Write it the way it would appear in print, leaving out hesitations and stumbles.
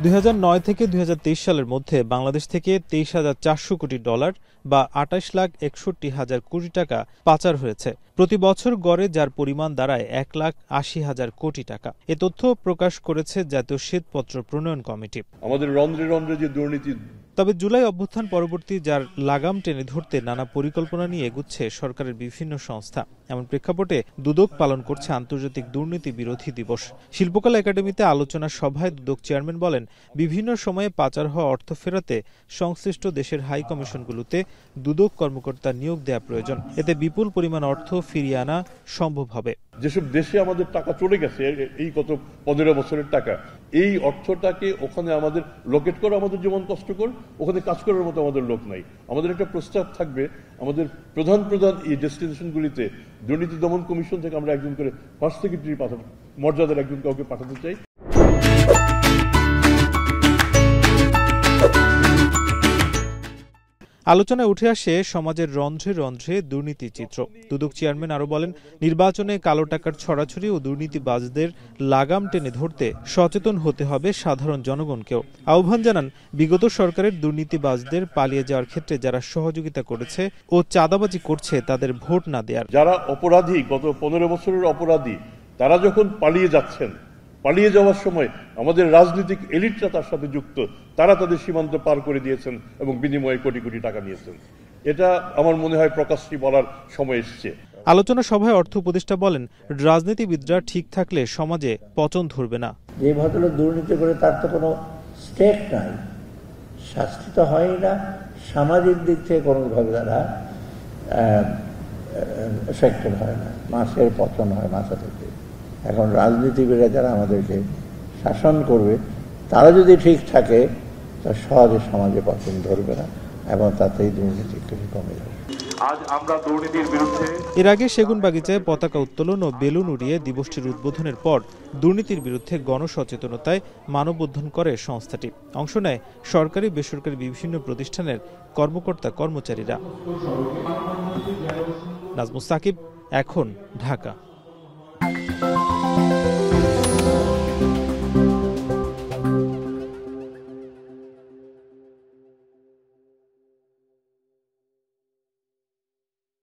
2009 থেকে 2023 সালের মধ্যে বাংলাদেশ থেকে 23,400 কোটি ডলার বা 28,61,000 কোটি টাকা পাচার হয়েছে। প্রতি বছর গড়ে যার পরিমাণ দাঁড়ায় 1,80,000 কোটি টাকা। এ তথ্য প্রকাশ করেছে জাতীয় শ্বেতপত্র প্রণয়ন কমিটি। আমাদের রন্ধ্রে রন্ধ্রে যে দুর্নীতি। তবে জুলাই অভ্যুত্থান পরবর্তী যার লাগাম টেনে ধরতে নানা পরিকল্পনা নিয়ে এগুচ্ছে সরকারের বিভিন্ন সংস্থা। এমন প্রেক্ষাপটে দুদক পালন করছে আন্তর্জাতিক দুর্নীতি বিরোধী দিবস। শিল্পকলা একাডেমিতে আলোচনা সভায় দুদক চেয়ারম্যান বলেন, বিভিন্ন সময়ে পাচার হওয়া অর্থ ফেরাতে সংশ্লিষ্ট দেশের হাই কমিশনগুলোতে দুদক কর্মকর্তা নিয়োগ দেওয়া প্রয়োজন। এতে বিপুল পরিমাণ অর্থ ফিরিয়ে আনা সম্ভব হবে। যেসব দেশে আমাদের টাকা চলে গেছে, এই গত 15 বছরের টাকা, এই অর্থটাকে ওখানে আমাদের লোকেট করা আমাদের যেমন কষ্টকর, ওখানে কাজ করার মতো আমাদের লোক নাই। আমাদের একটা প্রস্তাব থাকবে, আমাদের প্রধান এই ডেস্টিনেশনগুলিতে দুর্নীতি দমন কমিশন থেকে আমরা একজন করে ফার্স্ট সেক্রেটারি মর্যাদার একজন কাউকে পাঠাতে চাই। আলোচনায় উঠে আসে সমাজের রন্ধ্রে রন্ধ্রে দুর্নীতির চিত্র। দুদক চেয়ারম্যান আরো বলেন, নির্বাচনে কালো টাকার ছড়াছড়ি ও দুর্নীতিবাজদের লাগাম টেনে ধরতে সচেতন হতে হবে সাধারণ জনগণকেও। আহ্বান জানান, বিগত সরকারের দুর্নীতিবাজদের পালিয়ে যাওয়ার ক্ষেত্রে যারা সহযোগিতা করেছে ও চাঁদাবাজি করছে তাদের ভোট না দেওয়ার। যারা অপরাধী, গত 15 বছরের অপরাধী, তারা যখন পালিয়ে যাচ্ছেন, পালিয়ে যাওয়ার সময় আমাদের রাজনৈতিক এলিটরা তার সাথে যুক্ত, তারা তাদের সীমান্ত পার করে দিয়েছেন এবং বিনিময়ে কোটি কোটি টাকা নিয়েছেন। এটা আমার মনে হয় প্রকাশ্যে বলার সময় এসেছে। আলোচনা সভায় অর্থ উপদেষ্টা বলেন, রাজনীতিবিদরা ঠিক থাকলে সমাজে পচন ধরবে না। যে ভদ্রলোক দুর্নীতি করে তার তো কোনো স্টেক নাই, শাস্তি তো হয় না, সামাজিক দিক থেকে কোনোভাবে তারা এফেক্টেড হয় না, মাছের পচন হয় মাথা থেকে। এখন রাজনীতিবিদরা যারা আমাদেরকে শাসন করবে, তারা যদি ঠিক থাকে তা সহজে সমাজে পতন ধরবে না এবং তাতেই দুর্নীতি কমে যাবে। আজ আমরা দুর্নীতির বিরুদ্ধে। এর আগে সেগুনবাগিচায় পতাকা উত্তোলন ও বেলুন উড়িয়ে দিবসটির উদ্বোধনের পর দুর্নীতির বিরুদ্ধে গণসচেতনতায় মানববন্ধন করে সংস্থাটি। অংশ নেয় সরকারি বেসরকারি বিভিন্ন প্রতিষ্ঠানের কর্মকর্তা কর্মচারীরা। নাজমুস সাকিব, এখন, ঢাকা।